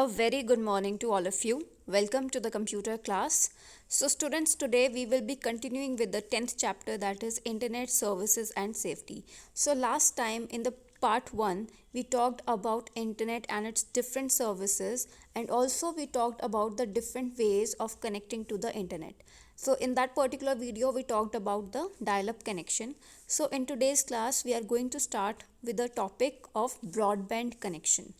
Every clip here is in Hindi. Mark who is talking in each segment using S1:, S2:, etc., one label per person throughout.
S1: A very good morning to all of you. Welcome to the computer class. So students, today we will be continuing with the 10th chapter, that is Internet Services and Safety. So last time in the part 1 we talked about internet and its different services, and also we talked about the different ways of connecting to the internet. So in that particular video we talked about the dial-up connection. So in today's class we are going to start with the topic of broadband connection.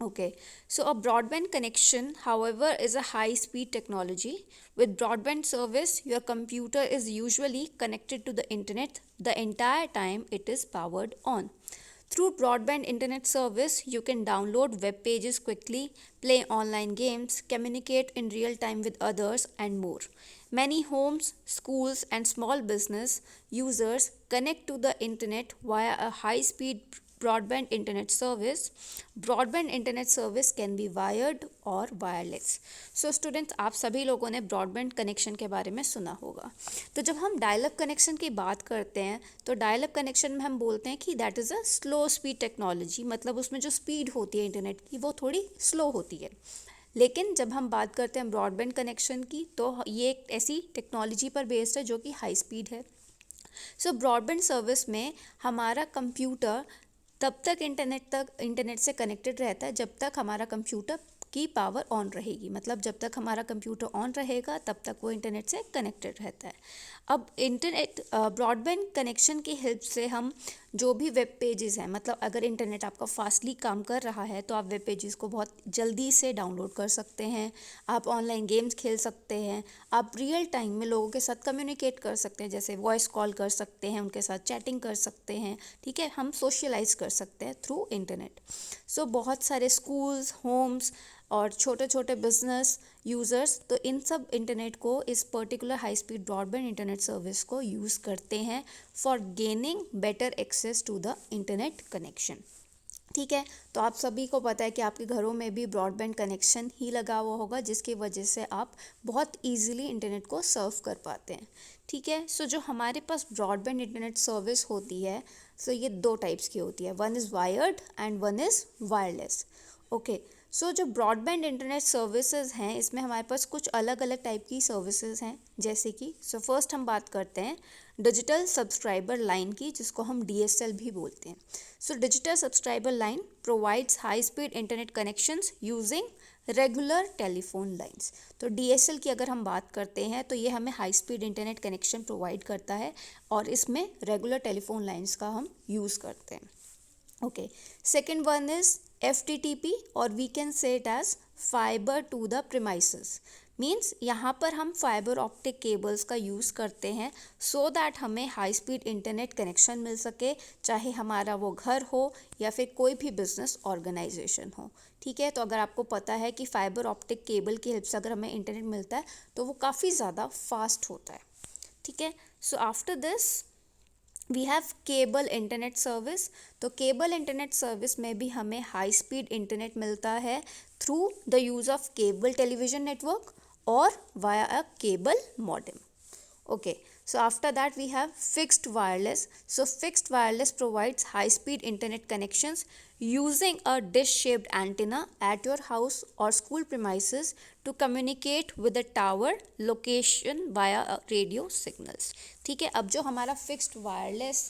S1: Okay, so a broadband connection, however, is a high speed technology. With broadband service, your computer is usually connected to the internet the entire time it is powered on. Through broadband internet service, you can download web pages quickly, play online games, communicate in real time with others, and more. Many homes, schools, and small business users connect to the internet via a high speed broadband internet service. Broadband internet service can be wired और वायरलेस. सो स्टूडेंट्स, आप सभी लोगों ने ब्रॉडबैंड कनेक्शन के बारे में सुना होगा. तो जब हम डायल अप कनेक्शन की बात करते हैं तो डायल अप कनेक्शन में हम बोलते हैं कि that is a slow speed technology. मतलब उसमें जो स्पीड होती है इंटरनेट की वो थोड़ी स्लो होती है. लेकिन जब हम बात करते हैं ब्रॉडबैंड कनेक्शन की तो ये एक ऐसी टेक्नोलॉजी पर बेस्ड है जो कि हाई स्पीड है. सो ब्रॉडबैंड सर्विस में हमारा कंप्यूटर तब तक इंटरनेट से कनेक्टेड रहता है जब तक हमारा कंप्यूटर की पावर ऑन रहेगी. मतलब जब तक हमारा कंप्यूटर ऑन रहेगा तब तक वो इंटरनेट से कनेक्टेड रहता है. अब इंटरनेट ब्रॉडबैंड कनेक्शन की हेल्प से हम जो भी वेब पेजेस हैं, मतलब अगर इंटरनेट आपका फास्टली काम कर रहा है तो आप वेब पेजेस को बहुत जल्दी से डाउनलोड कर सकते हैं. आप ऑनलाइन गेम्स खेल सकते हैं. आप रियल टाइम में लोगों के साथ कम्युनिकेट कर सकते हैं, जैसे वॉइस कॉल कर सकते हैं, उनके साथ चैटिंग कर सकते हैं. ठीक है, हम सोशलाइज कर सकते हैं थ्रू इंटरनेट. सो बहुत सारे स्कूल्स, होम्स और छोटे छोटे बिजनेस यूज़र्स तो इन सब इंटरनेट को, इस particular high speed broadband internet service को यूज़ करते हैं for gaining better access to the internet connection. ठीक है, तो आप सभी को पता है कि आपके घरों में भी ब्रॉडबैंड कनेक्शन ही लगा हुआ होगा जिसकी वजह से आप बहुत ईजिली इंटरनेट को सर्व कर पाते हैं. ठीक है, सो जो हमारे पास ब्रॉडबैंड इंटरनेट सर्विस होती है, सो ये दो टाइप्स की होती है. One is wired and one is wireless. Okay, so जो ब्रॉडबैंड इंटरनेट सर्विसेज हैं इसमें हमारे पास कुछ अलग अलग टाइप की सर्विसेज हैं. जैसे कि फर्स्ट हम बात करते हैं डिजिटल सब्सक्राइबर लाइन की, जिसको हम DSL भी बोलते हैं. So digital subscriber line provides high speed internet connections using regular telephone lines. तो DSL की अगर हम बात करते हैं तो ये हमें high speed internet connection provide करता है और इसमें रेगुलर टेलीफोन लाइंस का हम यूज़ करते हैं. Okay, second one is FTTP और we can say it as fibre to the premises. Means यहाँ पर हम फाइबर ऑप्टिक केबल्स का यूज़ करते हैं सो दैट हमें हाई स्पीड इंटरनेट कनेक्शन मिल सके, चाहे हमारा वो घर हो या फिर कोई भी बिजनेस ऑर्गेनाइजेशन हो. ठीक है, तो अगर आपको पता है कि फाइबर ऑप्टिक केबल की हेल्प से अगर हमें इंटरनेट मिलता है तो वो काफ़ी ज़्यादा फास्ट होता है. ठीक है, so after this we have cable internet service. तो केबल इंटरनेट सर्विस में भी हमें हाई स्पीड इंटरनेट मिलता है through the use of cable television network और via a cable modem. Okay, so after that we have fixed wireless. So fixed wireless provides high speed internet connections using a dish shaped antenna at your house or school premises to communicate with the tower location via radio signals. ठीक है, अब जो हमारा fixed wireless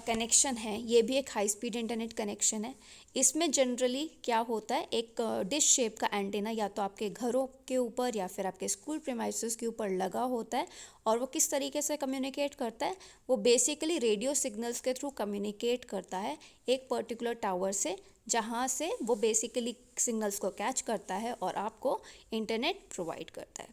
S1: कनेक्शन है ये भी एक हाई स्पीड इंटरनेट कनेक्शन है. इसमें जनरली क्या होता है, एक डिश शेप का एंटीना या तो आपके घरों के ऊपर या फिर आपके स्कूल प्रीमाइसेस के ऊपर लगा होता है. और वो किस तरीके से कम्युनिकेट करता है, वो बेसिकली रेडियो सिग्नल्स के थ्रू कम्युनिकेट करता है एक पर्टिकुलर टावर से, जहाँ से वो बेसिकली सिग्नल्स को कैच करता है और आपको इंटरनेट प्रोवाइड करता है.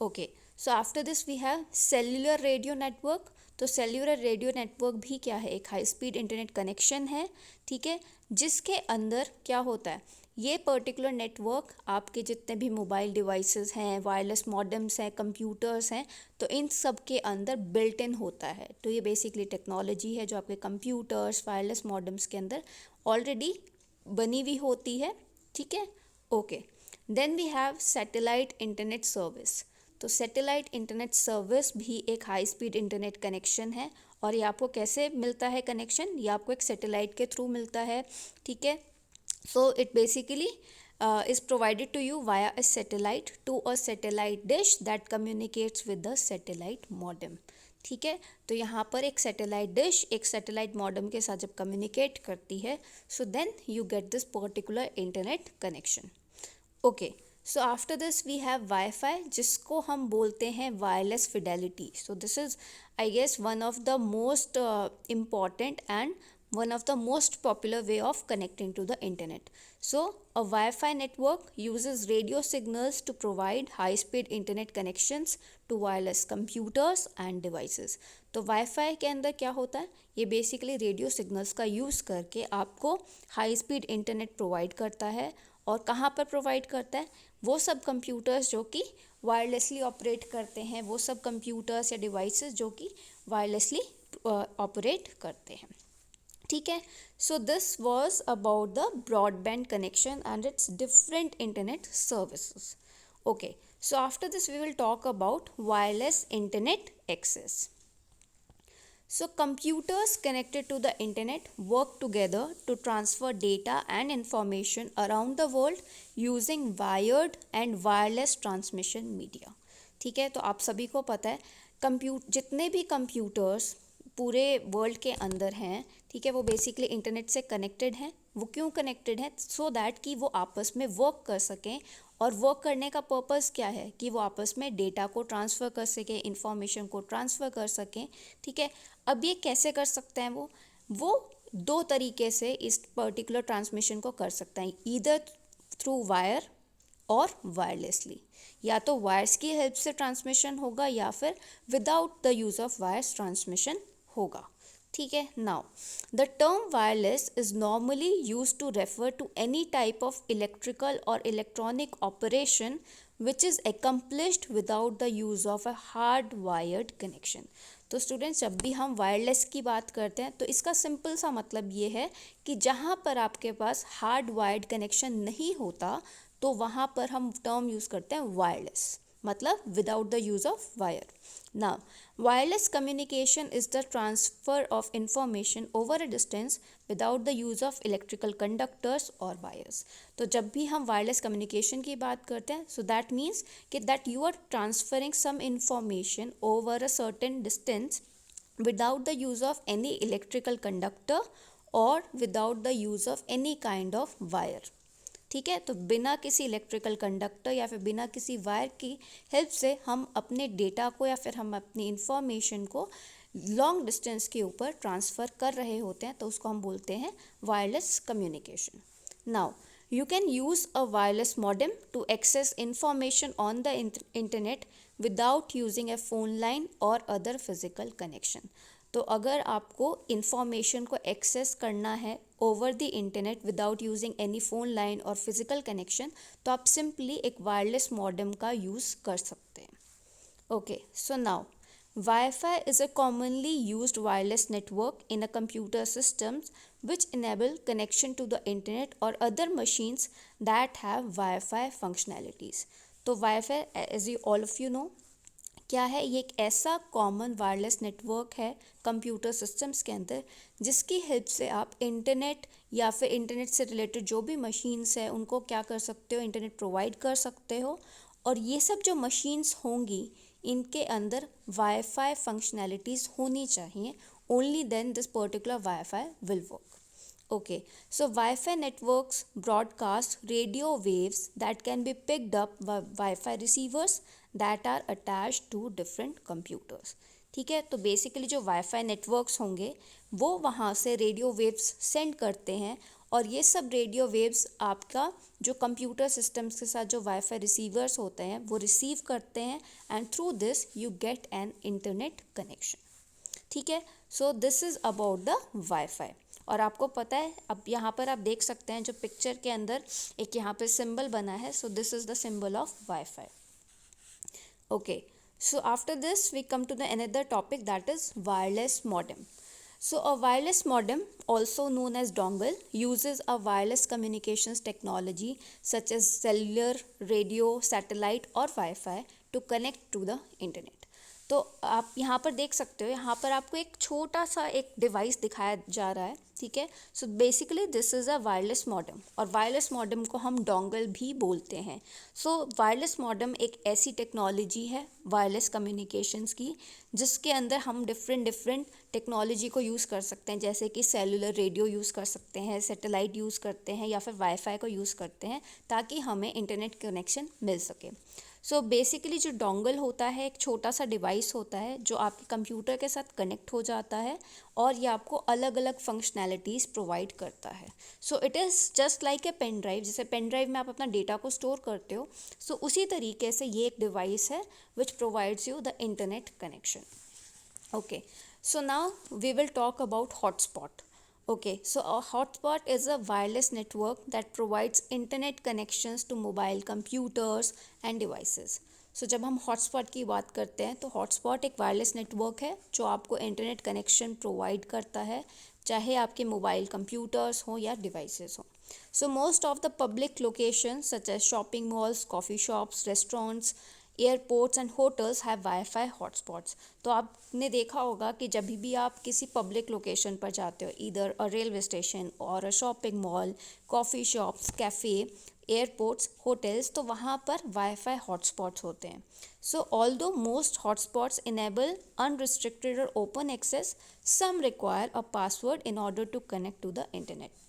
S1: Okay, so after this we have cellular radio network. तो सेल्युलर रेडियो नेटवर्क भी क्या है, एक हाई स्पीड इंटरनेट कनेक्शन है. ठीक है, जिसके अंदर क्या होता है, ये पर्टिकुलर नेटवर्क आपके जितने भी मोबाइल डिवाइसेस हैं, वायरलेस मॉडेम्स हैं, कंप्यूटर्स हैं, तो इन सब के अंदर बिल्ट इन होता है. तो ये बेसिकली टेक्नोलॉजी है जो आपके कंप्यूटर्स, वायरलेस मॉडेम्स के अंदर ऑलरेडी बनी हुई होती है. ठीक है, okay. Then we have satellite internet service. तो सैटेलाइट इंटरनेट सर्विस भी एक हाई स्पीड इंटरनेट कनेक्शन है. और ये आपको कैसे मिलता है कनेक्शन, ये आपको एक सैटेलाइट के थ्रू मिलता है. ठीक है, so it basically is provided to you via a satellite to a satellite dish that communicates with the satellite modem. ठीक है, तो यहाँ पर एक सैटेलाइट डिश एक सैटेलाइट मॉडेम के साथ जब कम्युनिकेट करती है, so then you get this particular internet connection. Okay, so after this we have Wi-Fi, जिसको हम बोलते हैं wireless fidelity. So this is I guess one of the most important and one of the most popular way of connecting to the internet. So a Wi-Fi network uses radio signals to provide high speed internet connections to wireless computers and devices. तो Wi-Fi के अंदर क्या होता है, ये बेसिकली रेडियो सिग्नल्स का यूज़ करके आपको हाई स्पीड इंटरनेट प्रोवाइड करता है. और कहाँ पर प्रोवाइड करता है, वो सब कंप्यूटर्स जो कि वायरलेसली ऑपरेट करते हैं, वो सब कंप्यूटर्स या डिवाइसेस जो कि वायरलेसली ऑपरेट करते हैं. ठीक है, so this was about the broadband connection and its different internet services. Okay, so after this we will talk about wireless internet access. So computers connected to the internet work together to transfer data and information around the world using wired and wireless transmission media. ठीक है, तो आप सभी को पता है जितने भी कंप्यूटर्स पूरे वर्ल्ड के अंदर हैं, ठीक है, वो बेसिकली इंटरनेट से कनेक्टेड हैं. वो क्यों कनेक्टेड हैं, सो दैट कि वो आपस में वर्क कर सकें. और वर्क करने का पर्पस क्या है, कि वो आपस में डेटा को ट्रांसफ़र कर सकें, इंफॉर्मेशन को ट्रांसफ़र कर सकें. ठीक है, अब ये कैसे कर सकते हैं, वो दो तरीके से इस पर्टिकुलर ट्रांसमिशन को कर सकते हैं, ईदर थ्रू वायर और वायरलेसली. या तो वायर्स की हेल्प से ट्रांसमिशन होगा या फिर without the use of wires transmission होगा. ठीक है, now the term wireless is normally use to refer to any type of electrical और electronic operation which is accomplished without the use of a hard wired connection. तो स्टूडेंट्स, जब भी हम वायरलेस की बात करते हैं तो इसका सिंपल सा मतलब ये है कि जहाँ पर आपके पास हार्ड वायर्ड कनेक्शन नहीं होता तो वहाँ पर हम टर्म यूज़ करते हैं वायरलेस, मतलब without the use of wire. Now, wireless communication is the transfer of information over a distance without the use of electrical conductors or wires. तो जब भी हम wireless communication की बात करते हैं, so that means कि that you are transferring some information over a certain distance without the use of any electrical conductor or without the use of any kind of wire. ठीक है, तो बिना किसी इलेक्ट्रिकल कंडक्टर या फिर बिना किसी वायर की हेल्प से हम अपने डेटा को या फिर हम अपनी इंफॉर्मेशन को लॉन्ग डिस्टेंस के ऊपर ट्रांसफ़र कर रहे होते हैं, तो उसको हम बोलते हैं wireless communication. Now you can use a wireless modem to access information on the internet without using a phone line और अदर फिजिकल कनेक्शन. तो अगर आपको इंफॉर्मेशन को एक्सेस करना है over the internet without using any phone line और फिज़िकल कनेक्शन, तो आप सिंपली एक वायरलेस मॉडेम का यूज़ कर सकते हैं. Okay, so now Wi-Fi is a commonly used wireless network in a computer systems which enable connection to the internet or other machines that have Wi-Fi functionalities. तो Wi-Fi, as you all of you know, क्या है, ये एक ऐसा कॉमन वायरलेस नेटवर्क है कंप्यूटर सिस्टम्स के अंदर जिसकी हेल्प से आप इंटरनेट या फिर इंटरनेट से रिलेटेड जो भी मशीन्स है उनको क्या कर सकते हो, इंटरनेट प्रोवाइड कर सकते हो. और ये सब जो मशीन्स होंगी इनके अंदर वाईफाई फंक्शनैलिटीज़ होनी चाहिए. Only then this particular Wi-Fi will work. Okay, so Wi-Fi networks broadcast radio waves that can be picked up by Wi-Fi receivers that are attached to different computers. ठीक है, तो बेसिकली जो Wi-Fi नेटवर्क्स होंगे वो वहाँ से रेडियो वेव्स सेंड करते हैं और ये सब रेडियो वेव्स आपका जो कंप्यूटर सिस्टम्स के साथ जो Wi-Fi रिसीवर्स होते हैं वो रिसीव करते हैं and through this you get an internet connection. ठीक है, so this is about the Wi-Fi. और आपको पता है, अब यहाँ पर आप देख सकते हैं जो पिक्चर के अंदर एक यहाँ पे सिंबल बना है, so this is the symbol of Wi-Fi. Okay, so after this we come to the another topic that is wireless modem. So a wireless modem, also known as dongle, uses a wireless communications technology such as cellular, radio, satellite or Wi-Fi to connect to the internet. तो आप यहाँ पर देख सकते हो, यहाँ पर आपको एक छोटा सा एक डिवाइस दिखाया जा रहा है. ठीक है। So basically this is a wireless modem, और वायरलेस मॉडेम को हम डोंगल भी बोलते हैं। सो वायरलेस मॉडेम एक ऐसी टेक्नोलॉजी है वायरलेस कम्युनिकेशंस की, जिसके अंदर हम डिफरेंट टेक्नोलॉजी को यूज़ कर सकते हैं, जैसे कि सेलुलर रेडियो यूज़ कर सकते हैं, सैटेलाइट यूज़ करते हैं, या फिर वाईफाई को यूज़ करते हैं ताकि हमें इंटरनेट कनेक्शन मिल सके। सो बेसिकली जो डोंगल होता है एक छोटा सा डिवाइस होता है जो आपके कंप्यूटर के साथ कनेक्ट हो जाता है, और ये आपको अलग अलग फंक्शनैलिटीज़ प्रोवाइड करता है। So it is just like a pen drive, जैसे पेन ड्राइव में आप अपना डेटा को स्टोर करते हो, सो उसी तरीके से ये एक डिवाइस है which provides you the internet connection. Okay, so now we will talk about hotspot. Okay, so a hotspot is a wireless network that provides internet connections to mobile computers and devices. So जब हम हॉटस्पॉट की बात करते हैं तो हॉटस्पॉट एक वायरलेस नेटवर्क है जो आपको इंटरनेट कनेक्शन प्रोवाइड करता है, चाहे आपके मोबाइल कंप्यूटर्स हों या डिवाइसेस हों। So most of the public locations such as shopping malls, coffee shops, restaurants, airports and hotels have wifi hotspots. तो आपने देखा होगा कि जब भी आप किसी पब्लिक लोकेशन पर जाते हो, इधर अ रेलवे स्टेशन और a shopping mall, coffee shops, cafe, airports, hotels, तो वहाँ पर वाईफाई हॉटस्पॉट्स होते हैं। So although most hotspots enable unrestricted और open access, some require a password in order to connect to the internet.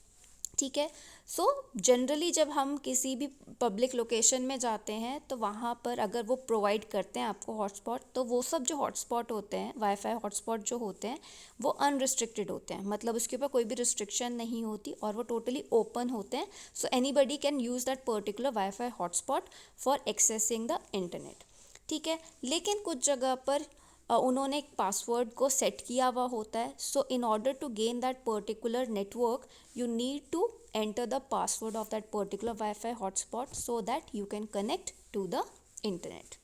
S1: ठीक है। सो जनरली जब हम किसी भी पब्लिक लोकेशन में जाते हैं तो वहाँ पर अगर वो प्रोवाइड करते हैं आपको हॉटस्पॉट, तो वो सब जो हॉटस्पॉट होते हैं, वाईफाई हॉटस्पॉट जो होते हैं, वो अनरिस्ट्रिक्टेड होते हैं, मतलब उसके ऊपर कोई भी रिस्ट्रिक्शन नहीं होती और वो टोटली ओपन होते हैं। So anybody can use that particular wifi hotspot for accessing the internet. ठीक है। लेकिन कुछ जगह पर उन्होंने एक पासवर्ड को सेट किया हुआ होता है। So in order to gain that particular network you need to enter the password of that particular Wi-Fi hotspot so that you can connect to the internet.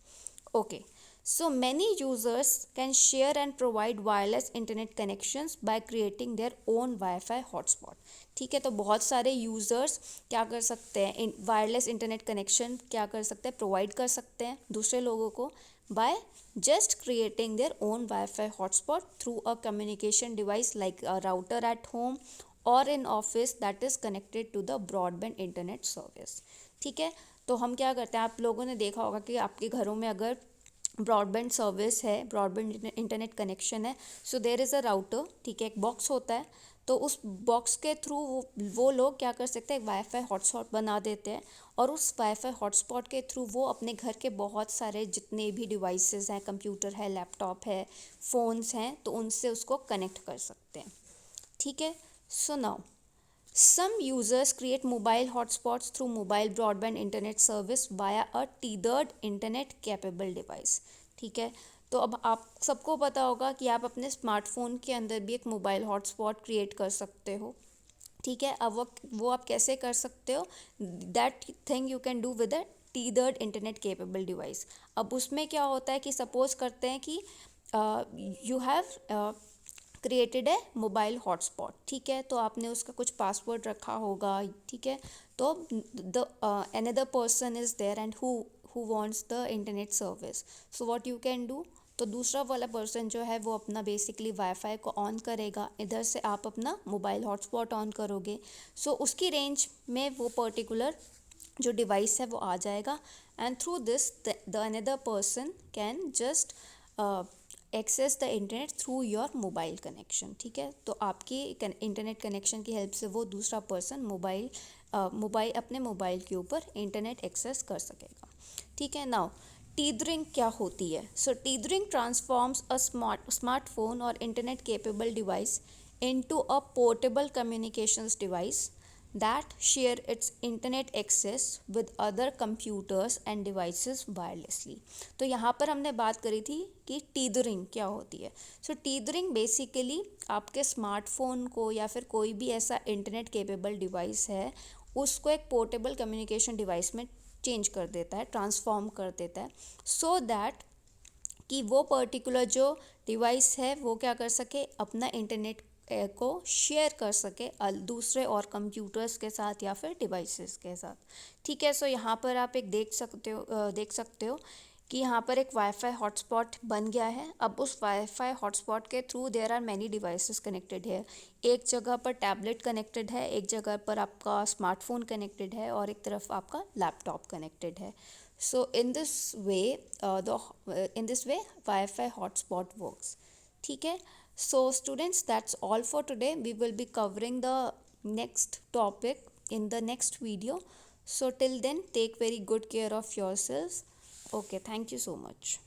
S1: Okay, so many users can share and provide wireless internet connections by creating their own Wi-Fi hotspot. ठीक है। तो बहुत सारे यूज़र्स क्या कर सकते हैं, वायरलेस इंटरनेट कनेक्शन क्या कर सकते हैं, प्रोवाइड कर सकते हैं दूसरे लोगों को by just creating their own Wi-Fi hotspot through a communication device like a router at home और in office that is connected to the broadband internet service. ठीक है। तो हम क्या करते हैं, आप लोगों ने देखा होगा कि आपके घरों में अगर ब्रॉडबैंड सर्विस है, ब्रॉडबैंड इंटरनेट कनेक्शन है, so there is a router. ठीक है। एक बॉक्स होता है, तो उस बॉक्स के थ्रू वो लोग क्या कर सकते हैं, एक वाईफाई हॉटस्पॉट बना देते हैं, और उस वाईफाई हॉटस्पॉट के थ्रू वो अपने घर के बहुत सारे जितने भी डिवाइसेस हैं, कंप्यूटर है, लैपटॉप है, फ़ोन्स हैं, तो उनसे उसको कनेक्ट कर सकते हैं। ठीक है। So now, some users create mobile hotspots through mobile broadband internet service via a tethered internet capable device. ठीक है। तो अब आप सबको पता होगा कि आप अपने स्मार्टफोन के अंदर भी एक मोबाइल हॉटस्पॉट क्रिएट कर सकते हो। ठीक है। अब वो आप कैसे कर सकते हो, that thing you can do with a tethered internet capable device. अब उसमें क्या होता है कि सपोज करते हैं कि यू हैव क्रिएटेड है मोबाइल हॉटस्पॉट। ठीक है। तो आपने उसका कुछ पासवर्ड रखा होगा। ठीक है। तो the another person is there and who wants the internet service, so what you can do, तो दूसरा वाला पर्सन जो है वो अपना बेसिकली वाईफाई को ऑन करेगा, इधर से आप अपना मोबाइल हॉटस्पॉट ऑन करोगे। सो उसकी रेंज में वो पर्टिकुलर जो डिवाइस है वो आ जाएगा, and through this the another person can just access the internet through your mobile connection. ठीक है। तो आपकी इंटरनेट कनेक्शन की हेल्प से वो दूसरा पर्सन अपने मोबाइल के ऊपर इंटरनेट एक्सेस कर सकेगा। ठीक है। नाउ टीदरिंग क्या होती है, सो टीदरिंग ट्रांसफॉर्म्स अ स्मार्टफोन और internet capable device into a portable communications device that share its internet access with other computers and devices wirelessly. तो यहाँ पर हमने बात करी थी कि टीदरिंग क्या होती है। सो टीदरिंग बेसिकली आपके स्मार्टफोन को या फिर कोई भी ऐसा इंटरनेट केपेबल डिवाइस है, उसको एक पोर्टेबल कम्युनिकेशन डिवाइस में चेंज कर देता है, ट्रांसफॉर्म कर देता है, सो दैट कि वो पर्टिकुलर जो डिवाइस है वो क्या कर सके, अपना इंटरनेट को शेयर कर सके दूसरे और कंप्यूटर्स के साथ या फिर डिवाइसेस के साथ। ठीक है। सो यहाँ पर आप एक देख सकते हो कि यहाँ पर एक वाईफाई हॉटस्पॉट बन गया है। अब उस वाईफाई हॉटस्पॉट के through there are many devices connected है। एक जगह पर टैबलेट कनेक्टेड है, एक जगह पर आपका स्मार्टफोन कनेक्टेड है और एक तरफ आपका लैपटॉप कनेक्टेड है। So in this way wifi hotspot works. ठीक है। So students, that's all for today. We will be covering the next topic in the next video. So till then, take very good care of yourselves. Okay, thank you so much.